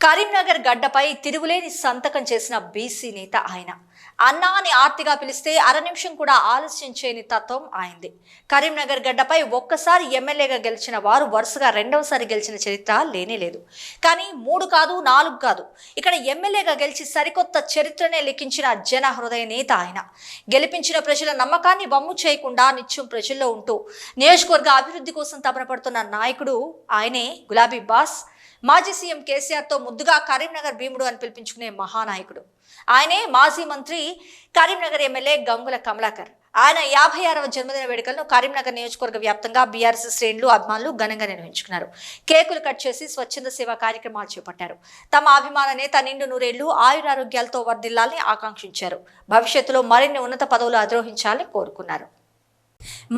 కరీంనగర్ గడ్డపై తిరుగులేని సంతకం చేసిన బీసీ నేత ఆయన. అన్నా అని ఆర్తిగా పిలిస్తే అర నిమిషం కూడా ఆలస్యం చేయని తత్వం ఆయనది. కరీంనగర్ గడ్డపై ఒక్కసారి ఎమ్మెల్యేగా గెలిచిన వారు వరుసగా రెండవసారి గెలిచిన చరిత్ర లేనేలేదు. కానీ 3 కాదు 4 కాదు, ఇక్కడ ఎమ్మెల్యేగా గెలిచి సరికొత్త చరిత్రనే లిఖించిన జన హృదయ నేత ఆయన. గెలిపించిన ప్రజల నమ్మకాన్ని వమ్ము చేయకుండా నిత్యం ప్రజల్లో ఉంటూ నియోజకవర్గ అభివృద్ధి కోసం తపన పడుతున్న నాయకుడు ఆయనే. గులాబీ బాస్ మాజీ సీఎం కేసీఆర్తో ముద్దుగా కరీంనగర్ భీముడు అని పిలిపించుకునే మహానాయకుడు ఆయనే. మాజీ మంత్రి కరీంనగర్ ఎమ్మెల్యే గంగుల కమలాకర్. ఆయన 56వ జన్మదిన వేడుకలను కరీంనగర్ నియోజకవర్గ వ్యాప్తంగా బీఆర్ఎస్ శ్రేణులు అభిమానులు ఘనంగా నిర్వహించుకున్నారు. కేకులు కట్ చేసి స్వచ్ఛంద సేవా కార్యక్రమాలు చేపట్టారు. తమ అభిమాన నేత నిండు నూరేళ్లు ఆయురారోగ్యాలతో వర్ధిల్లాలని ఆకాంక్షించారు. భవిష్యత్తులో మరిన్ని ఉన్నత పదవులు అధిరోహించాలని కోరుకున్నారు.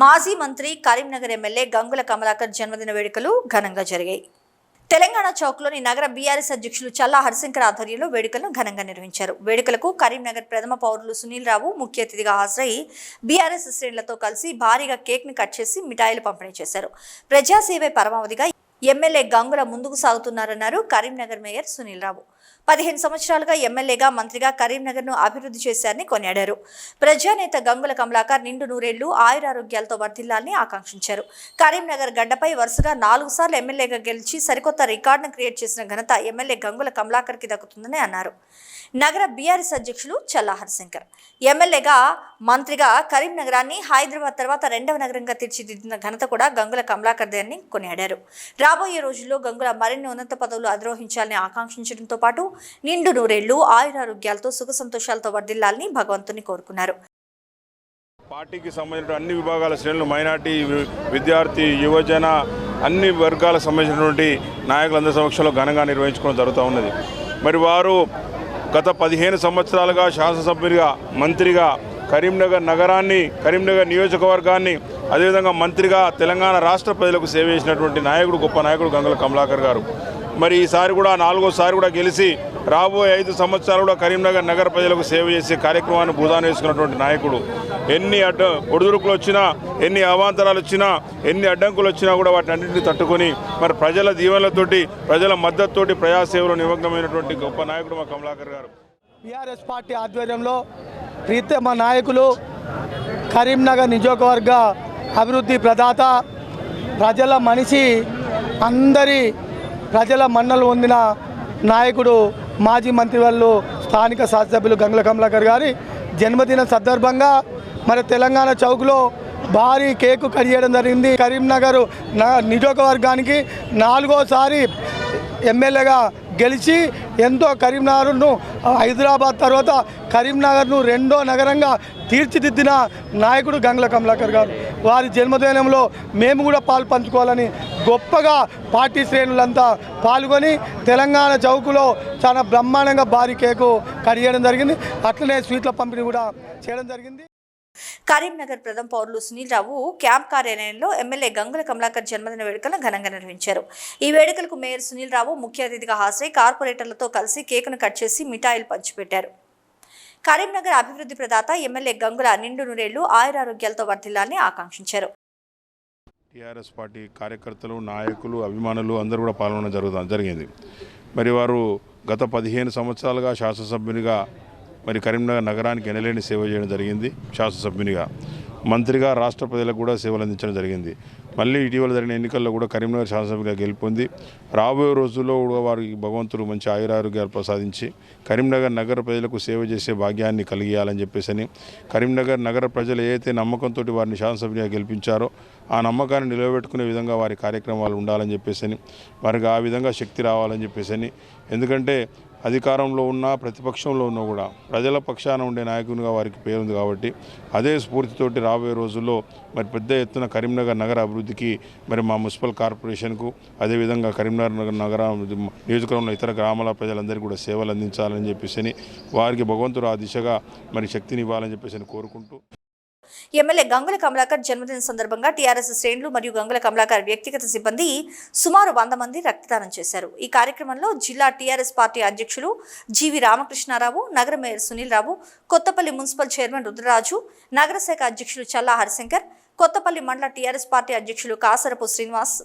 మాజీ మంత్రి కరీంనగర్ ఎమ్మెల్యే గంగుల కమలాకర్ జన్మదిన వేడుకలు ఘనంగా జరిగాయి. తెలంగాణ చౌక్లోని నగర బీఆర్ఎస్ అధ్యక్షులు చల్లా హరిశంకర్ ఆధ్వర్యంలో వేడుకలను ఘనంగా నిర్వహించారు. వేడుకలకు కరీంనగర్ ప్రథమ పౌరులు సునీల్ రావు ముఖ్య అతిథిగా హాజరై బీఆర్ఎస్ శ్రేణులతో కలిసి భారీగా కేక్ ని కట్ చేసి మిఠాయిలు పంపిణీ చేశారు. ప్రజాసేవే పరమావధిగా ఎమ్మెల్యే గంగుల ముందుకు సాగుతున్నారన్నారు కరీంనగర్ మేయర్ సునీల్ రావు. 15 సంవత్సరాలుగా ఎమ్మెల్యేగా మంత్రిగా కరీంనగర్ను అభివృద్ధి చేశారని కొనియాడారు. ప్రజానేత గంగుల కమలాకర్ నిండు నూరేళ్లు ఆయురారోగ్యాలతో వర్ధిల్లాలని ఆకాంక్షించారు. కరీంనగర్ గడ్డపై వరుసగా 4 సార్లు ఎమ్మెల్యేగా గెలిచి సరికొత్త రికార్డును క్రియేట్ చేసిన ఘనత ఎమ్మెల్యే గంగుల కమలాకర్కి దక్కుతుందని అన్నారు. నగర బీఆర్ఎస్ అధ్యక్షులు చల్లా హరిశంకర్ ఎమ్మెల్యేగా మంత్రిగా కరీంనగరాన్ని హైదరాబాద్ తర్వాత 2వ నగరంగా తీర్చిదిద్దిన ఘనత కూడా గంగుల కమలాకర్దే అని కొనియాడారు. రాబోయే రోజుల్లో గంగుల మరిన్ని ఉన్నత పదవులు అధిరోహించాలని ఆకాంక్షించడంతో పాటు నిండు నూరేళ్లు ఆయురారోగ్యాలతో సుఖ సంతోషాలతో వర్ధిల్లాలని భగవంతుని కోరుకున్నారు. పార్టీకి సంబంధించిన అన్ని విభాగాల శ్రేణులు, మైనార్టీ, విద్యార్థి, యువజన అన్ని వర్గాలకు సంబంధించినటువంటి నాయకులందరి సమక్షంలో ఘనంగా నిర్వహించుకోవడం జరుగుతూ ఉన్నది. మరి వారు గత 15 సంవత్సరాలుగా శాసనసభ్యుడిగా, మంత్రిగా కరీంనగర్ నగరాన్ని, కరీంనగర్ నియోజకవర్గాన్ని, అదేవిధంగా మంత్రిగా తెలంగాణ రాష్ట్ర ప్రజలకు సేవ చేసినటువంటి నాయకుడు, గొప్ప నాయకుడు గంగుల కమలాకర్ గారు. మరి ఈసారి కూడా 4వసారి కూడా గెలిచి రాబోయే 5 సంవత్సరాలు కూడా కరీంనగర్ నగర ప్రజలకు సేవ చేసే కార్యక్రమాన్ని భూదాన వేసుకున్నటువంటి నాయకుడు. ఎన్ని ఒడిదుడుకులు వచ్చినా, ఎన్ని అవాంతరాలు వచ్చినా, ఎన్ని అడ్డంకులు వచ్చినా కూడా వాటిని అన్నింటినీ తట్టుకొని మరి ప్రజల దీవెనలతోటి, ప్రజల మద్దతుతోటి ప్రజాసేవలో నిమగ్నమైనటువంటి గొప్ప నాయకుడు మా కమలాకర్ గారు. బీఆర్ఎస్ పార్టీ ఆధ్వర్యంలో ప్రీతమ నాయకులు, కరీంనగర్ నియోజకవర్గ అభివృద్ధి ప్రదాత, ప్రజల మనిషి, అందరి ప్రజల మన్నలు పొందిన నాయకుడు మాజీ మంత్రివర్యులు స్థానిక శాసనసభ్యులు గంగుల కమలాకర్ గారి జన్మదిన సందర్భంగా మరి తెలంగాణ చౌక్లో భారీ కేకు కట్ చేయడం జరిగింది. కరీంనగర్ నియోజకవర్గానికి 4వసారి ఎమ్మెల్యేగా గెలిచి ఎంతో కరీంనగర్ను హైదరాబాద్ తర్వాత కరీంనగర్ను 2వ నగరంగా తీర్చిదిద్దిన నాయకుడు గంగుల కమలాకర్ గారు. వారి జన్మదినంలో మేము కూడా పాలు పంచుకోవాలని గొప్పగా పార్టీ శ్రేణులంతా పాల్గొని తెలంగాణ చౌకులో చాలా బ్రహ్మాండంగా భారీ కేకు కట్ చేయడం జరిగింది. అట్లనే స్వీట్ల పంపిణీ కూడా చేయడం జరిగింది. కరీంనగర్ ప్రథమ పౌరులు సునీల్ రావు క్యాంప్ కార్యాలయంలో ఎమ్మెల్యే గంగుల కమలాకర్ జన్మదిన వేడుకలను ఘనంగా నిర్వహించారు. ఈ వేడుకలకు మేయర్ సునీల్ రావు ముఖ్య అతిథిగా హాజరై కార్పొరేటర్లతో కలిసి కేకును కట్ చేసి మిఠాయిలు పంచిపెట్టారు. కరీంనగర్ అభివృద్ధి ప్రదాత ఎమ్మెల్యే గంగుల నిండు నూరేళ్లు ఆయురారోగ్యాలతో వర్ధిల్లాలని ఆకాంక్షించారు. టీఆర్ఎస్ పార్టీ కార్యకర్తలు, నాయకులు, అభిమానులు అందరూ కూడా పాల్గొనడం జరిగింది. మరి వారు గత 15 సంవత్సరాలుగా శాసనసభ్యునిగా మరి కరీంనగర్ నగరానికి ఎనలేని సేవ చేయడం జరిగింది. శాసనసభ్యునిగా, మంత్రిగా రాష్ట్ర ప్రజలకు కూడా సేవలు అందించడం జరిగింది. మళ్ళీ ఇటీవల జరిగిన ఎన్నికల్లో కూడా కరీంనగర్ శాసనసభ్యునిగా గెలుపొంది రాబోయే రోజుల్లో కూడా వారికి భగవంతుడు మంచి ఆయురారోగ్యాలు ప్రసాదించి కరీంనగర్ నగర ప్రజలకు సేవ చేసే భాగ్యాన్ని కలిగియాలని చెప్పేసి, కరీంనగర్ నగర ప్రజలు ఏదైతే నమ్మకంతో వారిని శాసనసభ్యునిగా గెలిపించారో ఆ నమ్మకాన్ని నిలబెట్టుకునే విధంగా వారి కార్యక్రమాలు ఉండాలని చెప్పేసి, వారికి ఆ విధంగా శక్తి రావాలని చెప్పేసి, ఎందుకంటే అధికారంలో ఉన్నా ప్రతిపక్షంలో ఉన్నా కూడా ప్రజల పక్షాన ఉండే నాయకునిగా వారికి పేరుంది కాబట్టి అదే స్ఫూర్తితోటి రాబోయే రోజుల్లో మరి పెద్ద ఎత్తున కరీంనగర్ నగర అభివృద్ధికి మరి మా మున్సిపల్ కార్పొరేషన్కు, అదేవిధంగా కరీంనగర్ నగర నియోజకవర్గంలో ఇతర గ్రామాల ప్రజలందరికీ కూడా సేవలు అందించాలని చెప్పేసి వారికి భగవంతుడు ఆ దిశగా మరి శక్తిని ఇవ్వాలని చెప్పేసి కోరుకుంటూ ఎమ్మెల్యే గంగుల కమలాకర్ జన్మదిన సందర్భంగా టీఆర్ఎస్ శ్రేణులు మరియు గంగుల కమలాకర్ వ్యక్తిగత సిబ్బంది సుమారు 100 మంది రక్తదానం చేశారు. ఈ కార్యక్రమంలో జిల్లా టీఆర్ఎస్ పార్టీ అధ్యక్షులు జీవి రామకృష్ణారావు, నగర mayor Sunil Rao, Kothapalli municipal chairman Rudraraju, నగర శాఖ అధ్యక్షులు చల్లా హరిశంకర్, కొత్తపల్లి మండల టీఆర్ఎస్ పార్టీ అధ్యక్షులు కాసరపు శ్రీనివాస్,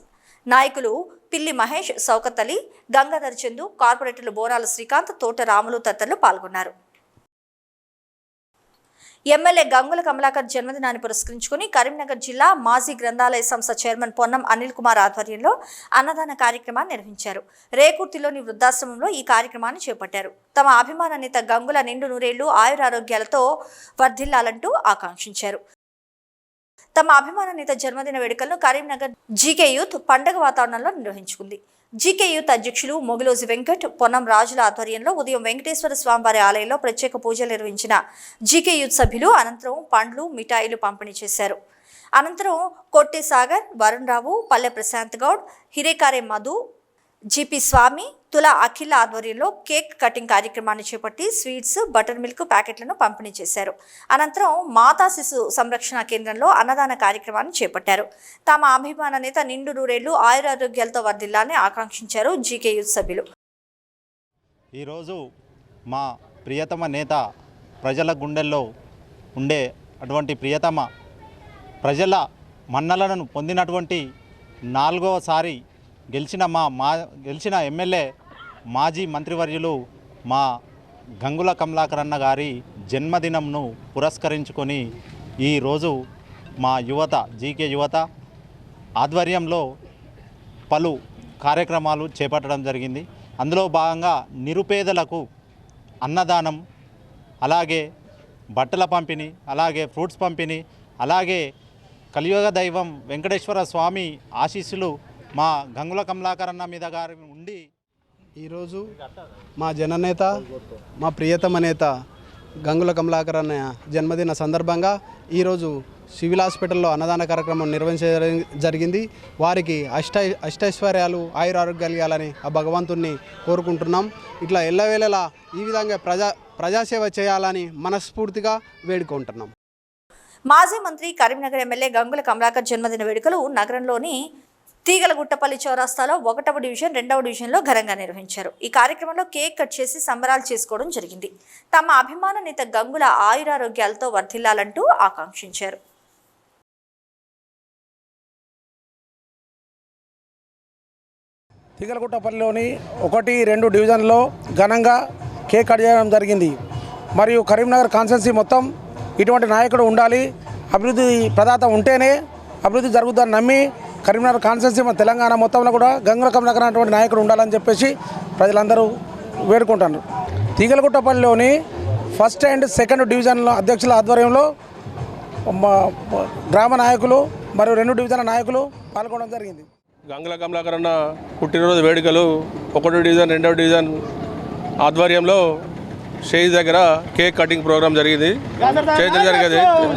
నాయకులు పిల్లి మహేష్, సౌకత్ అలీ, గంగాధర్ చందు, కార్పొరేటర్లు బోనాల శ్రీకాంత్, తోట రాములు తదితరులు పాల్గొన్నారు. ఎమ్మెల్యే గంగుల కమలాకర్ జన్మదినాన్ని పురస్కరించుకుని కరీంనగర్ జిల్లా మాజీ గ్రంథాలయ సంస్థ చైర్మన్ పొన్నం అనిల్ కుమార్ ఆధ్వర్యంలో అన్నదాన కార్యక్రమాన్ని నిర్వహించారు. రేకుర్తిలోని వృద్ధాశ్రమంలో ఈ కార్యక్రమాన్ని చేపట్టారు. తమ అభిమాన నేత గంగుల నిండు నూరేళ్లు ఆయురారోగ్యాలతో వర్ధిల్లాలంటూ ఆకాంక్షించారు. తమ అభిమాన నేత జన్మదిన వేడుకలను కరీంనగర్ జీకే యూత్ పండగ వాతావరణంలో నిర్వహించుకుంది. జీకే యూత్ అధ్యక్షులు మొగిలోజి వెంకట్, పొన్నం రాజుల ఆధ్వర్యంలో ఉదయం వెంకటేశ్వర స్వామివారి ఆలయంలో ప్రత్యేక పూజలు నిర్వహించిన జీకే యూత్ సభ్యులు అనంతరం పండ్లు, మిఠాయిలు పంపిణీ చేశారు. అనంతరం కొట్టే సాగర్, వరుణ్ రావు, పల్లె ప్రశాంత్ గౌడ్, హిరేకారే మధు, జిపి స్వామి, తుల అఖిల ఆధ్వర్యంలో కేక్ కటింగ్ కార్యక్రమాన్ని చేపట్టి స్వీట్స్, బటర్ మిల్క్ ప్యాకెట్లను పంపిణీ చేశారు. అనంతరం మాతా శిశు సంరక్షణ కేంద్రంలో అన్నదాన కార్యక్రమాన్ని చేపట్టారు. తమ అభిమాన నేత నిండు నూరేళ్లు ఆయురారోగ్యాలతో వర్ధిల్లాలని ఆకాంక్షించారు జీకే యూత్ సభ్యులు. ఈరోజు మా ప్రియతమ నేత ప్రజల గుండెల్లో ఉండే అటువంటి ప్రియతమ ప్రజల మన్నలను పొందినటువంటి 4వసారి గెలిచిన ఎమ్మెల్యే మాజీ మంత్రివర్యులు మా గంగుల కమలాకర్ అన్న గారి జన్మదినంను పురస్కరించుకొని ఈరోజు మా యువత జీకే యువత ఆధ్వర్యంలో పలు కార్యక్రమాలు చేపట్టడం జరిగింది. అందులో భాగంగా నిరుపేదలకు అన్నదానం, అలాగే బట్టల పంపిణీ, అలాగే ఫ్రూట్స్ పంపిణీ, అలాగే కలియుగ దైవం వెంకటేశ్వర స్వామి ఆశీస్సులు మా గంగుల కమలాకర్ అన్న మీద గారి ఉండి ఈరోజు మా జననేత, మా ప్రియతమ నేత గంగుల కమలాకర్ అన్న జన్మదిన సందర్భంగా ఈరోజు సివిల్ హాస్పిటల్లో అన్నదాన కార్యక్రమం నిర్వహించడం జరిగింది. వారికి అష్టైశ్వర్యాలు, ఆయురారోగ్యాలు ఇవ్వాలని ఆ భగవంతుణ్ణి కోరుకుంటున్నాం. ఇట్లా ఎల్లవేళలా ఈ విధంగా ప్రజాసేవ చేయాలని మనస్ఫూర్తిగా వేడుకుంటున్నాం. మాజీ మంత్రి కరీంనగర్ ఎమ్మెల్యే గంగుల కమలాకర్ జన్మదిన వేడుకలు నగరంలోని తీగలగుట్టపల్లి చౌరస్తాలో 1వ డివిజన్, 2వ డివిజన్లో ఘనంగా నిర్వహించారు. ఈ కార్యక్రమంలో కేక్ కట్ చేసి సంబరాలు చేసుకోవడం జరిగింది. తమ అభిమాన నేత గంగుల ఆయురారోగ్యాలతో వర్ధిల్లాలంటూ ఆకాంక్షించారు. తీగలగుట్టపల్లిలోని 1, 2 డివిజన్లో ఘనంగా కేక్ కట్ చేయడం జరిగింది. మరియు కరీంనగర్ కాన్స్టిట్యున్సీ మొత్తం ఇటువంటి నాయకుడు ఉండాలి, అభివృద్ధి ప్రదాత ఉంటేనే అభివృద్ధి జరుగుతుందని నమ్మి కరీంనగర్ కాన్స్టిట్యున్సీ మన తెలంగాణ మొత్తంలో కూడా గంగుల కమలాకర్ అటువంటి నాయకుడు ఉండాలని చెప్పేసి ప్రజలందరూ వేడుకుంటున్నారు. తీగలగుట్టపల్లిలోని 1st and 2nd డివిజన్ల అధ్యక్షుల ఆధ్వర్యంలో గ్రామ నాయకులు మరియు 2 డివిజన్ల నాయకులు పాల్గొనడం జరిగింది. గంగుల కమలాకర్ అన్న పుట్టినరోజు వేడుకలు 1వ డివిజన్, 2వ డివిజన్ ఆధ్వర్యంలో స్టేజ్ దగ్గర కేక్ కటింగ్ ప్రోగ్రాం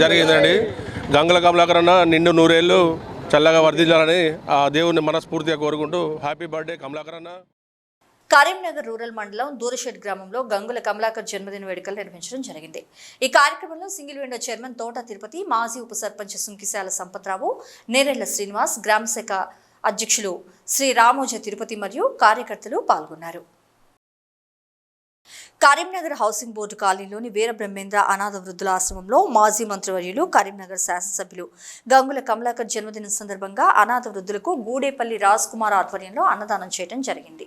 జరిగిందండి. గంగుల కమలాకర్ అన్న నిండు నూరేళ్ళు చల్లగా వర్ధిల్లాలని ఆ దేవుని మనస్ఫూర్తిగా కోరుకుంటూ హ్యాపీ బర్త్డే కమలాకర్ అన్న. కరీంనగర్ రూరల్ మండలం దూరషెడ్ గ్రామంలో గంగుల కమలాకర్ జన్మదిన వేడుకలు నిర్వహించడం జరిగింది. ఈ కార్యక్రమంలో సింగిల్ విండో చైర్మన్ తోట తిరుపతి, మాజీ ఉప సర్పంచ్ సుంకిశాల సంపత్రావు, నేరెళ్ల శ్రీనివాస్, గ్రామశాఖ అధ్యక్షులు శ్రీ రామోజ తిరుపతి మరియు కార్యకర్తలు పాల్గొన్నారు. కరీంనగర్ హౌసింగ్ బోర్డు కాలనీలోని వీరబ్రహ్మేంద్ర అనాథ వృద్ధుల ఆశ్రమంలో మాజీ మంత్రివర్యులు, కరీంనగర్ శాసనసభ్యులు గంగుల కమలాకర్ జన్మదినం సందర్భంగా అనాథ వృద్ధులకు గూడేపల్లి రాజ్ కుమార్ ఆధ్వర్యంలో అన్నదానం చేయడం జరిగింది.